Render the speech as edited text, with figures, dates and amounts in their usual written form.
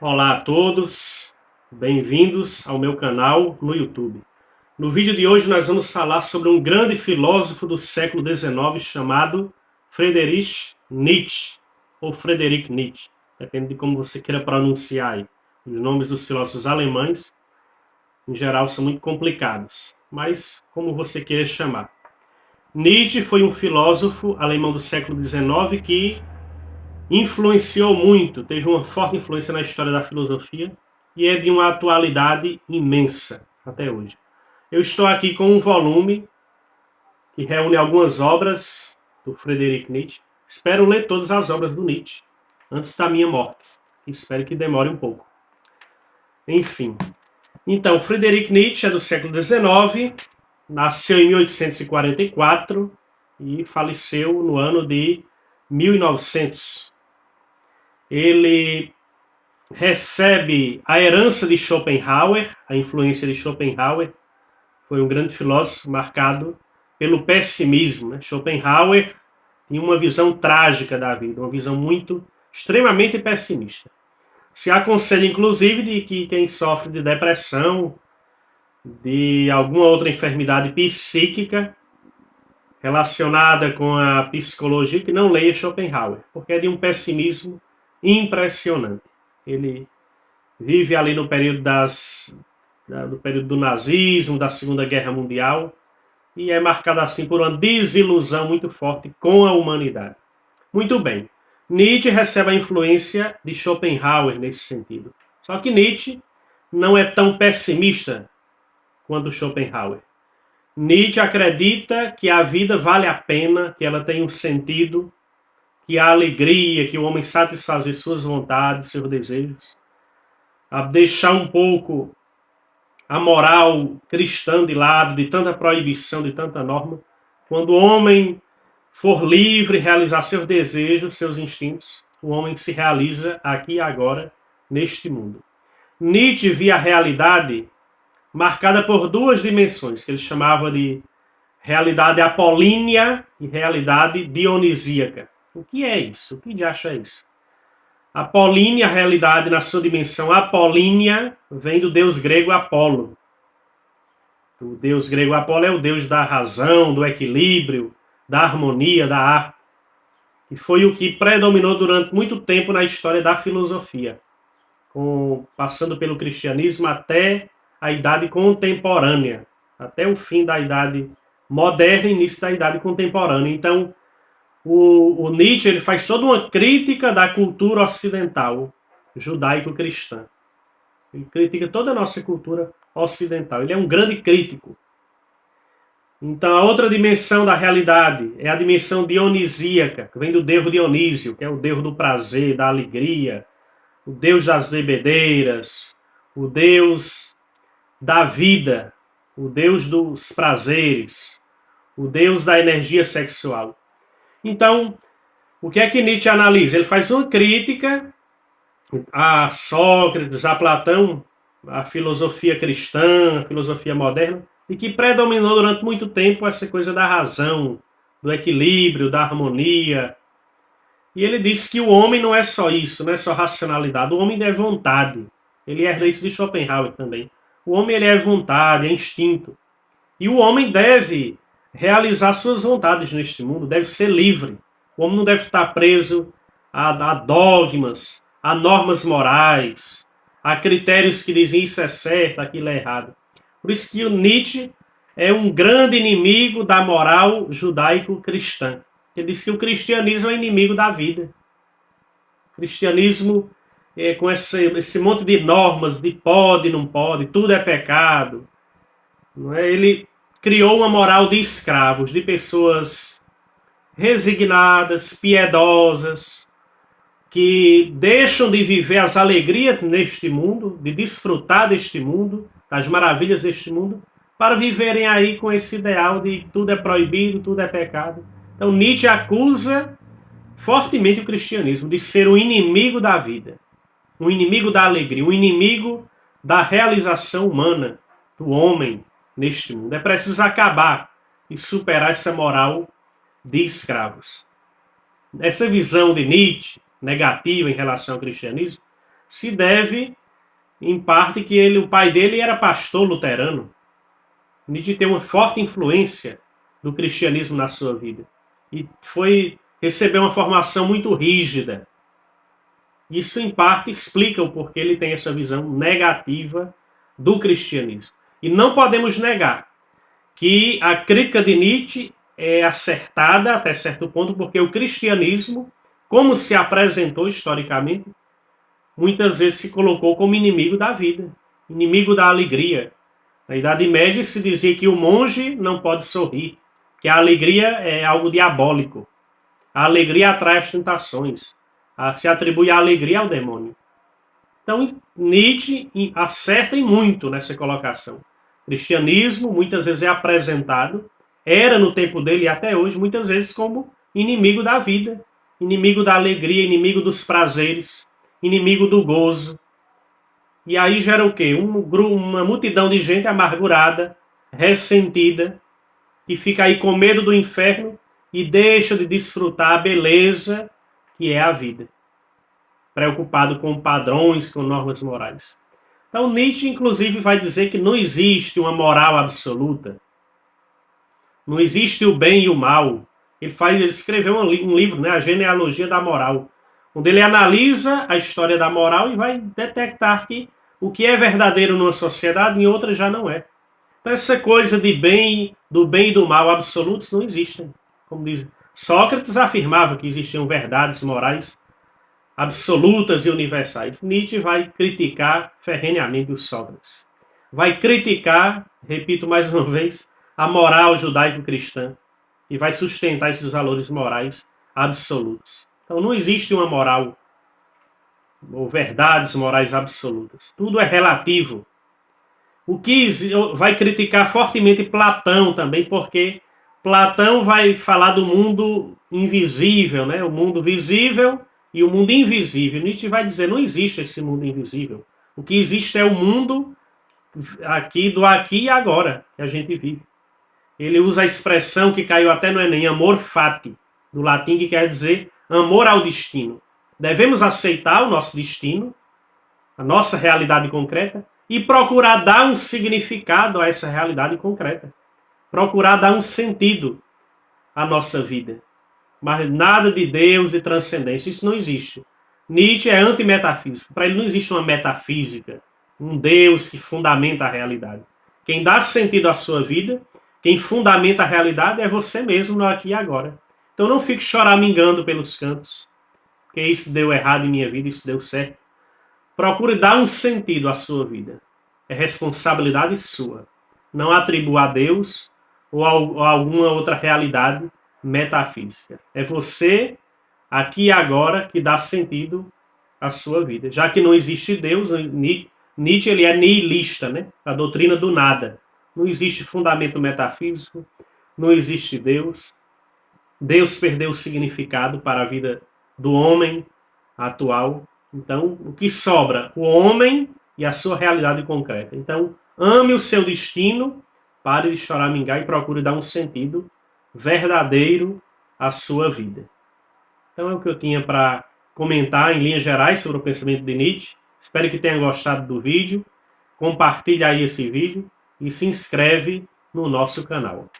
Olá a todos, bem-vindos ao meu canal no YouTube. No vídeo de hoje nós vamos falar sobre um grande filósofo do século XIX chamado Friedrich Nietzsche, ou Friedrich Nietzsche, depende de como você queira pronunciar aí. Os nomes dos filósofos alemães, em geral, são muito complicados, mas como você queira chamar. Nietzsche foi um filósofo alemão do século XIX que influenciou muito, teve uma forte influência na história da filosofia e é de uma atualidade imensa até hoje. Eu estou aqui com um volume que reúne algumas obras do Friedrich Nietzsche. Espero ler todas as obras do Nietzsche antes da minha morte. Espero que demore um pouco. Enfim. Então, Friedrich Nietzsche é do século XIX, nasceu em 1844 e faleceu no ano de 1900. Ele recebe a herança de Schopenhauer, a influência de Schopenhauer. Foi um grande filósofo marcado pelo pessimismo. Schopenhauer tinha uma visão trágica da vida, uma visão extremamente pessimista. Se aconselha, inclusive, de que quem sofre de depressão, de alguma outra enfermidade psíquica relacionada com a psicologia, que não leia Schopenhauer, porque é de um pessimismo impressionante. Ele vive ali no período do nazismo, da Segunda Guerra Mundial, e é marcado assim por uma desilusão muito forte com a humanidade. Muito bem. Nietzsche recebe a influência de Schopenhauer nesse sentido. Só que Nietzsche não é tão pessimista quanto Schopenhauer. Nietzsche acredita que a vida vale a pena, que ela tem um sentido, que há alegria, que o homem satisfazer suas vontades, seus desejos, a deixar um pouco a moral cristã de lado, de tanta proibição, de tanta norma. Quando o homem for livre, realizar seus desejos, seus instintos, o homem se realiza aqui e agora, neste mundo. Nietzsche via a realidade marcada por duas dimensões, que ele chamava de realidade apolínea e realidade dionisíaca. O que é isso? O que de acha isso? Apolínea, a realidade na sua dimensão apolínea, vem do deus grego Apolo. O deus grego Apolo é o deus da razão, do equilíbrio, da harmonia, da arte. E foi o que predominou durante muito tempo na história da filosofia, passando pelo cristianismo até a idade contemporânea, até o fim da idade moderna e início da idade contemporânea. Então, o Nietzsche ele faz toda uma crítica da cultura ocidental, judaico-cristã. Ele critica toda a nossa cultura ocidental. Ele é um grande crítico. Então, a outra dimensão da realidade é a dimensão dionisíaca, que vem do deus Dionísio, que é o deus do prazer, da alegria, o deus das bebedeiras, o deus da vida, o deus dos prazeres, o deus da energia sexual. Então, o que é que Nietzsche analisa? Ele faz uma crítica a Sócrates, a Platão, a filosofia cristã, a filosofia moderna, e que predominou durante muito tempo essa coisa da razão, do equilíbrio, da harmonia. E ele diz que o homem não é só isso, não é só racionalidade, o homem é vontade. Ele herda isso de Schopenhauer também. O homem ele é vontade, é instinto. E o homem deve realizar suas vontades neste mundo, deve ser livre. O homem não deve estar preso a dogmas, a normas morais, a critérios que dizem isso é certo, aquilo é errado. Por isso que o Nietzsche é um grande inimigo da moral judaico-cristã. Ele diz que o cristianismo é inimigo da vida. O cristianismo, com esse monte de normas, de pode, não pode, tudo é pecado. Não é? Ele criou uma moral de escravos, de pessoas resignadas, piedosas, que deixam de viver as alegrias neste mundo, de desfrutar deste mundo, das maravilhas deste mundo, para viverem aí com esse ideal de tudo é proibido, tudo é pecado. Então Nietzsche acusa fortemente o cristianismo de ser o inimigo da vida, um inimigo da alegria, um inimigo da realização humana, do homem neste mundo. É preciso acabar e superar essa moral de escravos. Essa visão de Nietzsche, negativa em relação ao cristianismo, se deve, em parte, que o pai dele era pastor luterano. Nietzsche tem uma forte influência do cristianismo na sua vida. E recebeu uma formação muito rígida. Isso, em parte, explica o porquê ele tem essa visão negativa do cristianismo. E não podemos negar que a crítica de Nietzsche é acertada até certo ponto, porque o cristianismo, como se apresentou historicamente, muitas vezes se colocou como inimigo da vida, inimigo da alegria. Na Idade Média se dizia que o monge não pode sorrir, que a alegria é algo diabólico. A alegria atrai as tentações. Se atribui a alegria ao demônio. Então, Nietzsche acerta em muito nessa colocação. O cristianismo muitas vezes é apresentado, era no tempo dele e até hoje, muitas vezes como inimigo da vida, inimigo da alegria, inimigo dos prazeres, inimigo do gozo. E aí gera o quê? Uma multidão de gente amargurada, ressentida, que fica aí com medo do inferno e deixa de desfrutar a beleza que é a vida. Preocupado com padrões, com normas morais. Então Nietzsche, inclusive, vai dizer que não existe uma moral absoluta. Não existe o bem e o mal. Ele escreveu um livro, né, A Genealogia da Moral, onde ele analisa a história da moral e vai detectar que o que é verdadeiro numa sociedade, em outra já não é. Então essa coisa do bem e do mal absolutos não existem. Como diz Sócrates, afirmava que existiam verdades morais absolutas e universais. Nietzsche vai criticar ferrenhamente os Sócrates. Vai criticar, repito mais uma vez, a moral judaico-cristã e vai sustentar esses valores morais absolutos. Então não existe uma moral ou verdades morais absolutas. Tudo é relativo. O que vai criticar fortemente Platão também, porque Platão vai falar do mundo invisível, né? O mundo visível e o mundo invisível. Nietzsche vai dizer, não existe esse mundo invisível. O que existe é o mundo do aqui e agora que a gente vive. Ele usa a expressão que caiu até no Enem, amor fati, do latim, que quer dizer amor ao destino. Devemos aceitar o nosso destino, a nossa realidade concreta, e procurar dar um significado a essa realidade concreta. Procurar dar um sentido à nossa vida. Mas nada de Deus e transcendência, isso não existe. Nietzsche é antimetafísico. Para ele não existe uma metafísica, um Deus que fundamenta a realidade. Quem dá sentido à sua vida, quem fundamenta a realidade é você mesmo no aqui e agora. Então não fique choramingando pelos cantos, porque isso deu errado em minha vida, isso deu certo. Procure dar um sentido à sua vida. É responsabilidade sua. Não atribua a Deus ou a alguma outra realidade metafísica. É você, aqui e agora, que dá sentido à sua vida. Já que não existe Deus, Nietzsche ele é nihilista, né? A doutrina do nada. Não existe fundamento metafísico, não existe Deus. Deus perdeu o significado para a vida do homem atual. Então, o que sobra? O homem e a sua realidade concreta. Então, ame o seu destino, pare de choramingar e procure dar um sentido verdadeiro à sua vida. Então é o que eu tinha para comentar em linhas gerais sobre o pensamento de Nietzsche. Espero que tenha gostado do vídeo. Compartilhe aí esse vídeo e se inscreve no nosso canal.